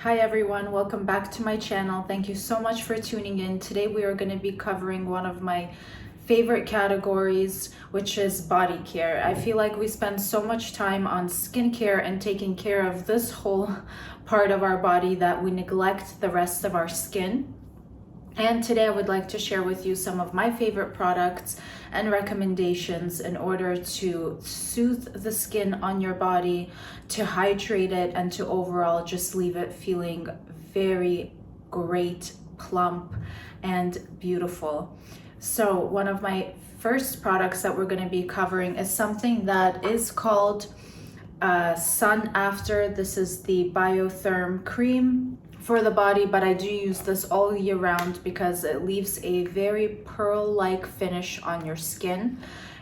Hi everyone, welcome back to my channel. Thank you so much for tuning in. Today we are going to be covering one of my favorite categories, which is body care. I feel like we spend so much time on skincare and taking care of this whole part of our body that we neglect the rest of our skin. And today I would like to share with you some of my favorite products and recommendations in order to soothe the skin on your body, to hydrate it, and to overall just leave it feeling very great, plump, and beautiful. So one of my first products that we're going to be covering is something that is called Sun After. This is the Biotherm Cream for the body, but I do use this all year round because it leaves a very pearl-like finish on your skin,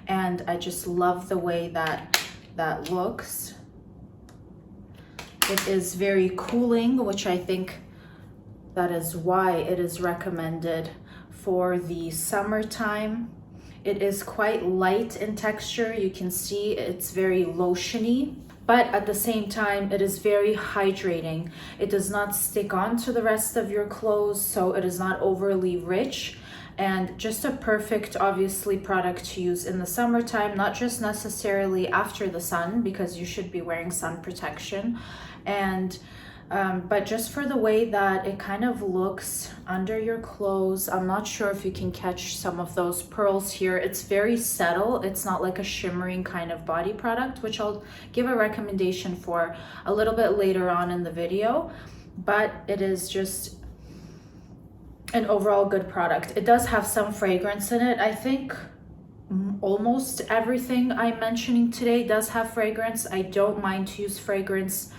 and I just love the way that looks. It is very cooling, which I think that is why it is recommended for the summertime. It is quite light in texture. You can see it's very lotiony, but at the same time, it is very hydrating. It does not stick on to the rest of your clothes, so it is not overly rich, and just a perfect, obviously, product to use in the summertime, not just necessarily after the sun, because you should be wearing sun protection, and but just for the way that it kind of looks under your clothes. I'm not sure if you can catch some of those pearls here. It's very subtle. It's not like a shimmering kind of body product, which I'll give a recommendation for a little bit later on in the video, but it is just an overall good product. It does have some fragrance in it. I think almost everything I'm mentioning today does have fragrance. I don't mind to use fragrance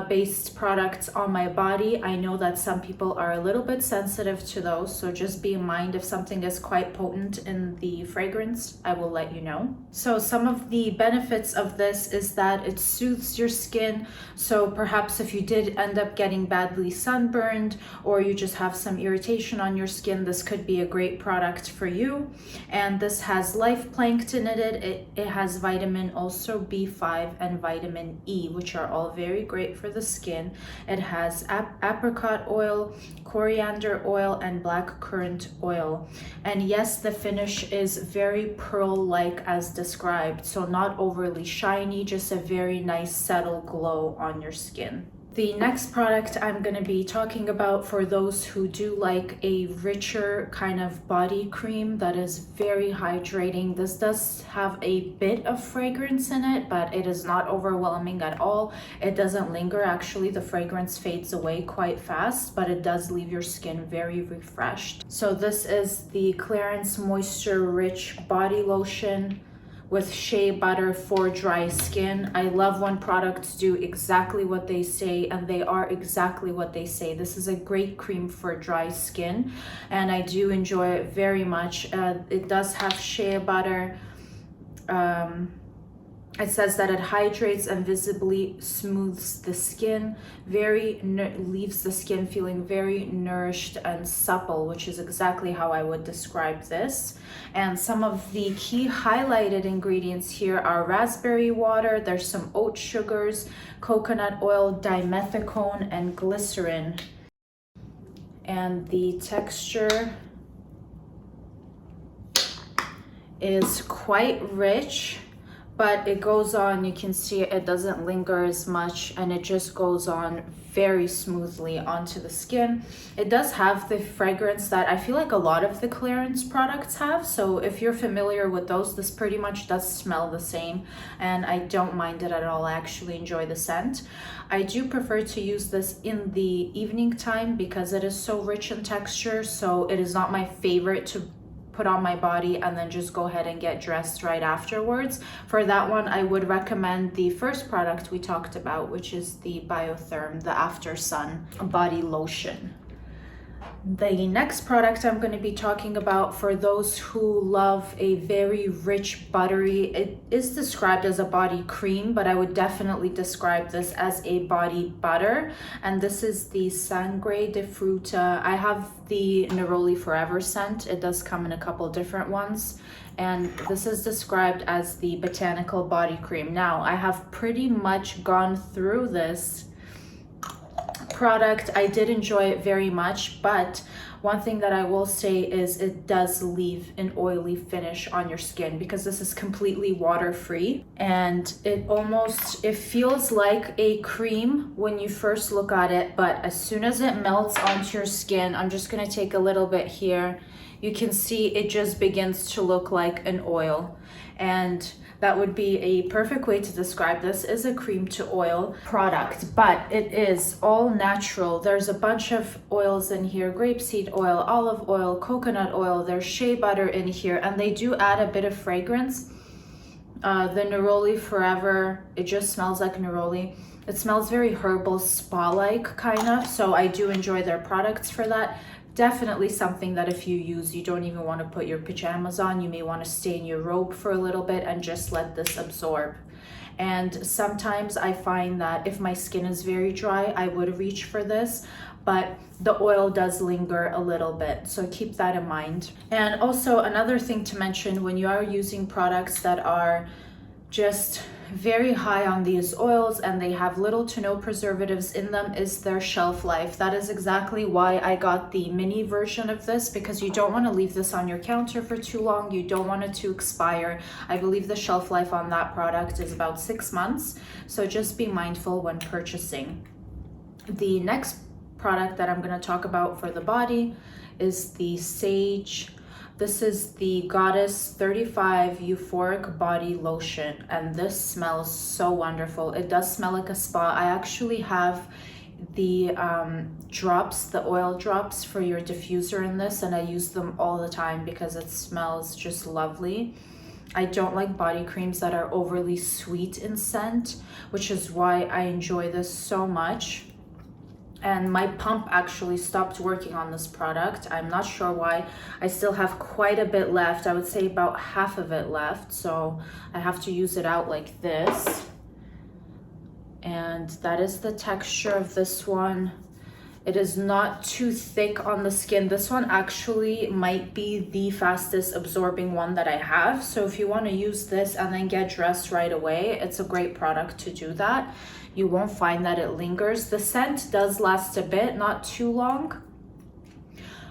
based products on my body. I know that some people are a little bit sensitive to those, so just be in mind if something is quite potent in the fragrance, I will let you know. So some of the benefits of this is that it soothes your skin. So perhaps if you did end up getting badly sunburned, or you just have some irritation on your skin, this could be a great product for you. And this has life plankton in it. It has vitamin also B5 and vitamin E, which are all very great for the skin. It has apricot oil, coriander oil, and black currant oil. And yes, the finish is very pearl-like as described, so not overly shiny, just a very nice subtle glow on your skin. The next product I'm going to be talking about for those who do like a richer kind of body cream that is very hydrating. This does have a bit of fragrance in it, but it is not overwhelming at all. It doesn't linger. Actually, the fragrance fades away quite fast, but it does leave your skin very refreshed. So this is the Clarins Moisture Rich Body Lotion with shea butter for dry skin. I love when products do exactly what they say, and they are exactly what they say. This is a great cream for dry skin, and I do enjoy it very much. It does have shea butter. It says that it hydrates and visibly smooths the skin, leaves the skin feeling very nourished and supple, which is exactly how I would describe this. And some of the key highlighted ingredients here are raspberry water, there's some oat sugars, coconut oil, dimethicone, and glycerin. And the texture is quite rich, but it goes on, you can see it doesn't linger as much, and it just goes on very smoothly onto the skin. It does have the fragrance that I feel like a lot of the Clarins products have, so if you're familiar with those, this pretty much does smell the same, and I don't mind it at all. I actually enjoy the scent. I do prefer to use this in the evening time because it is so rich in texture, so it is not my favorite to put on my body and then just go ahead and get dressed right afterwards. For that one, I would recommend the first product we talked about, which is the Biotherm, the After Sun Body Lotion. The next product I'm going to be talking about for those who love a very rich buttery, it is described as a body cream, but I would definitely describe this as a body butter. And this is the Sangre de Fruta. I have the Neroli Forever scent. It does come in a couple different ones. And this is described as the botanical body cream. Now, I have pretty much gone through this product, I did enjoy it very much, but one thing that I will say is it does leave an oily finish on your skin because this is completely water-free, and it feels like a cream when you first look at it, but as soon as it melts onto your skin, I'm just gonna take a little bit here, you can see it just begins to look like an oil. And that would be a perfect way to describe this, is a cream to oil product, but it is all natural. There's a bunch of oils in here: grapeseed oil, olive oil, coconut oil, there's shea butter in here, and they do add a bit of fragrance. The Neroli Forever, it just smells like Neroli. It smells very herbal, spa-like kind of, so I do enjoy their products for that. Definitely something that if you use, you don't even want to put your pajamas on. You may want to stay in your robe for a little bit and just let this absorb. And sometimes I find that if my skin is very dry, I would reach for this, but the oil does linger a little bit, so keep that in mind. And also another thing to mention, when you are using products that are just very high on these oils and they have little to no preservatives in them, is their shelf life. That is exactly why I got the mini version of this, because you don't want to leave this on your counter for too long. You don't want it to expire. I believe the shelf life on that product is about 6 months, so just be mindful when purchasing. The next product that I'm going to talk about for the body is the Sage. This is the Goddess 35 Euphoric Body Lotion, and this smells so wonderful. It does smell like a spa. I actually have the drops, the oil drops for your diffuser in this, and I use them all the time because it smells just lovely. I don't like body creams that are overly sweet in scent, which is why I enjoy this so much. And my pump actually stopped working on this product. I'm not sure why. I still have quite a bit left. I would say about half of it left. So I have to use it out like this. And that is the texture of this one. It is not too thick on the skin. This one actually might be the fastest absorbing one that I have. So if you want to use this and then get dressed right away, it's a great product to do that. You won't find that it lingers. The scent does last a bit, not too long.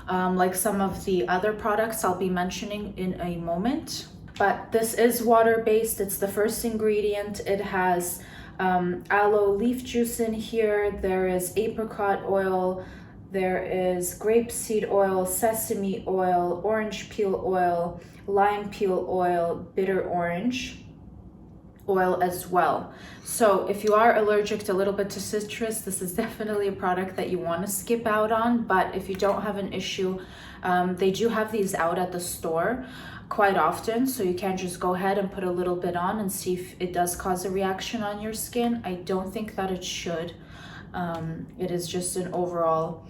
Like some of the other products I'll be mentioning in a moment. But this is water-based. It's the first ingredient. It has aloe leaf juice in here. There is apricot oil. There is grapeseed oil, sesame oil, orange peel oil, lime peel oil, bitter orange oil as well. So if you are allergic to a little bit to citrus, this is definitely a product that you want to skip out on. But if you don't have an issue, they do have these out at the store quite often, so you can just go ahead and put a little bit on and see if it does cause a reaction on your skin. I don't think that it should. It is just an overall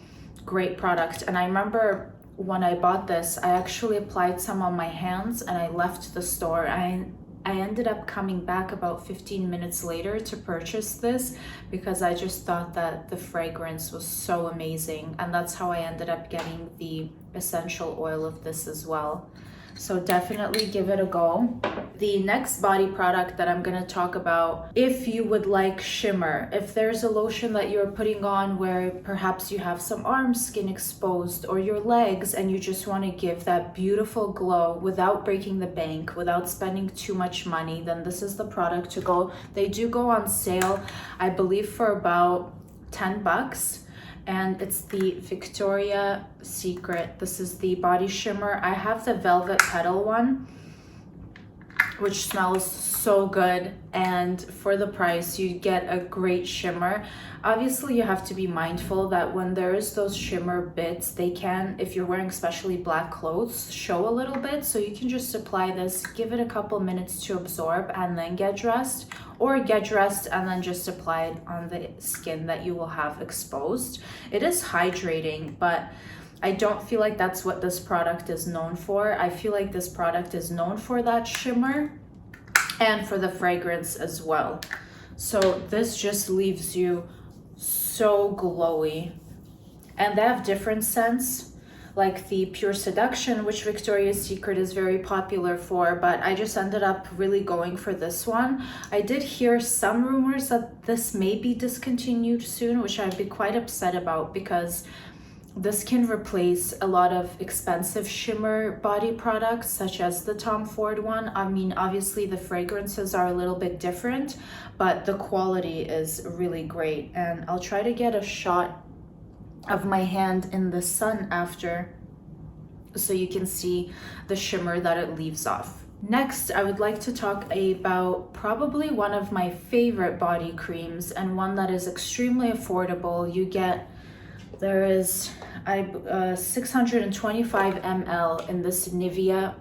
great product. And I remember when I bought this, I actually applied some on my hands and I left the store. I ended up coming back about 15 minutes later to purchase this because I just thought that the fragrance was so amazing, and that's how I ended up getting the essential oil of this as well. So definitely give it a go. The next body product that I'm going to talk about, if you would like shimmer, if there's a lotion that you're putting on where perhaps you have some arm skin exposed or your legs and you just want to give that beautiful glow without breaking the bank, without spending too much money, then this is the product to go. They do go on sale, I believe, for about $10. And it's the Victoria's Secret. This is the body shimmer. I have the Velvet Petal one, which smells so good, and for the price you get a great shimmer. Obviously you have to be mindful that when there is those shimmer bits, they can, if you're wearing especially black clothes, show a little bit. So you can just apply this, give it a couple minutes to absorb, and then get dressed, or get dressed and then just apply it on the skin that you will have exposed. It is hydrating, but I don't feel like that's what this product is known for. I feel like this product is known for that shimmer and for the fragrance as well. So this just leaves you so glowy. And they have different scents. like the Pure Seduction, which Victoria's Secret is very popular for, but I just ended up really going for this one. I did hear some rumors that this may be discontinued soon, which I'd be quite upset about, because this can replace a lot of expensive shimmer body products, such as the Tom Ford one. I mean, obviously the fragrances are a little bit different, but the quality is really great. And I'll try to get a shot of my hand in the sun after, so you can see the shimmer that it leaves off. Next, I would like to talk about probably one of my favorite body creams, and one that is extremely affordable. There is 625 ml in this Nivea.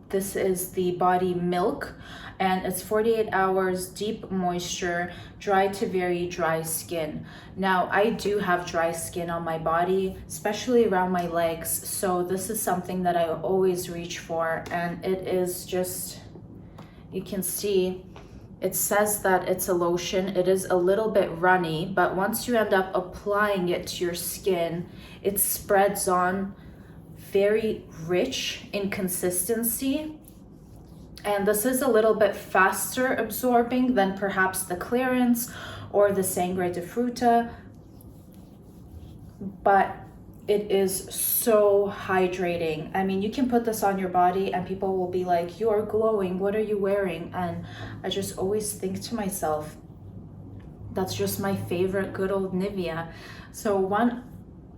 This is the Body Milk, and it's 48 hours deep moisture, dry to very dry skin. Now, I do have dry skin on my body, especially around my legs, so this is something that I always reach for, and it is just, you can see, it says that it's a lotion. It is a little bit runny, but once you end up applying it to your skin, it spreads on very rich in consistency. And this is a little bit faster absorbing than perhaps the Clarins or the Sangre de Fruta, but it is so hydrating. I mean, you can put this on your body and people will be like, you are glowing, what are you wearing? And I just always think to myself, that's just my favorite good old Nivea. So one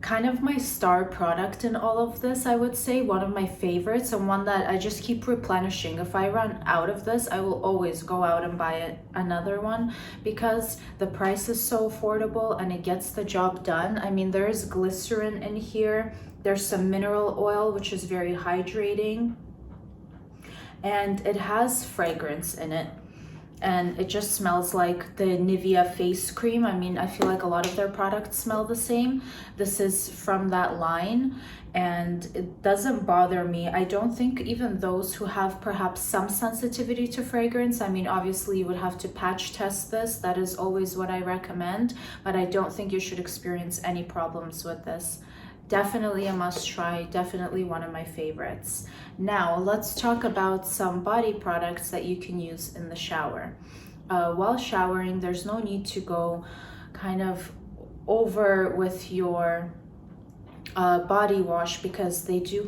kind of my star product in all of this, I would say, one of my favorites, and one that I just keep replenishing. If I run out of this, I will always go out and buy another one, because the price is so affordable and it gets the job done. I mean, there's glycerin in here, there's some mineral oil, which is very hydrating, and it has fragrance in it. And it just smells like the Nivea face cream. I mean, I feel like a lot of their products smell the same. This is from that line, and it doesn't bother me. I don't think even those who have perhaps some sensitivity to fragrance, I mean, obviously you would have to patch test this. That is always what I recommend, but I don't think you should experience any problems with this. Definitely a must try, definitely one of my favorites. Now let's talk about some body products that you can use in the shower. While showering, there's no need to go kind of over with your body wash, because they do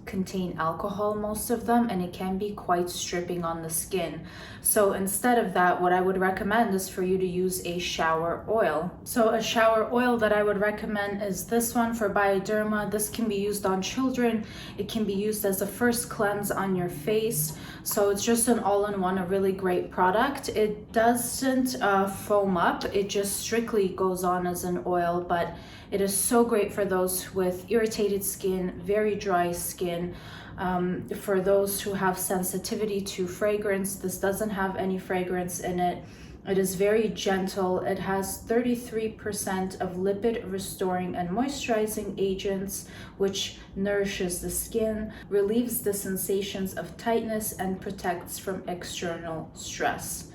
contain alcohol, most of them, and it can be quite stripping on the skin. So instead of that, what I would recommend is for you to use a shower oil. So a shower oil that I would recommend is this one for Bioderma. This can be used on children. It can be used as a first cleanse on your face. So it's just an all-in-one, a really great product. It doesn't foam up. It just strictly goes on as an oil, but it is so great for those with irritated skin, very dry skin. For those who have sensitivity to fragrance, this doesn't have any fragrance in it. It is very gentle. It has 33% of lipid restoring and moisturizing agents, which nourishes the skin, relieves the sensations of tightness, and protects from external stress.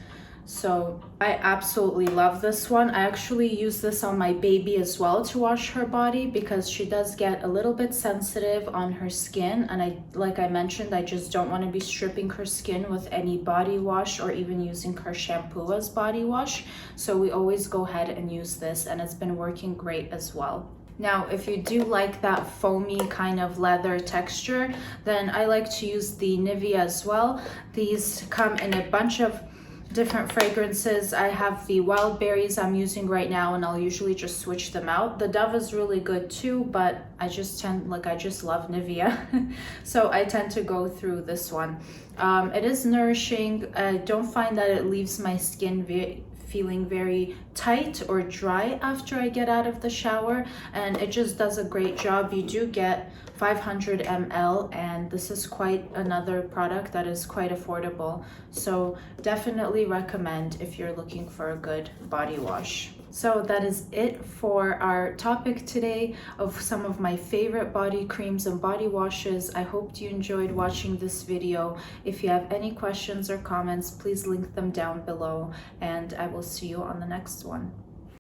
So I absolutely love this one. I actually use this on my baby as well to wash her body, because she does get a little bit sensitive on her skin, and like I mentioned, I just don't want to be stripping her skin with any body wash or even using her shampoo as body wash. So we always go ahead and use this, and it's been working great as well. Now, if you do like that foamy kind of leather texture, then I like to use the Nivea as well. These come in a bunch of different fragrances. I have the wild berries I'm using right now, and I'll usually just switch them out. The Dove is really good too, but I just love Nivea. So I tend to go through this one. It is nourishing. I don't find that it leaves my skin feeling very tight or dry after I get out of the shower, and it just does a great job. You do get 500 ml, and this is quite another product that is quite affordable. So definitely recommend if you're looking for a good body wash. So that is it for our topic today of some of my favorite body creams and body washes. I hope you enjoyed watching this video. If you have any questions or comments, please link them down below, and I will see you on the next one.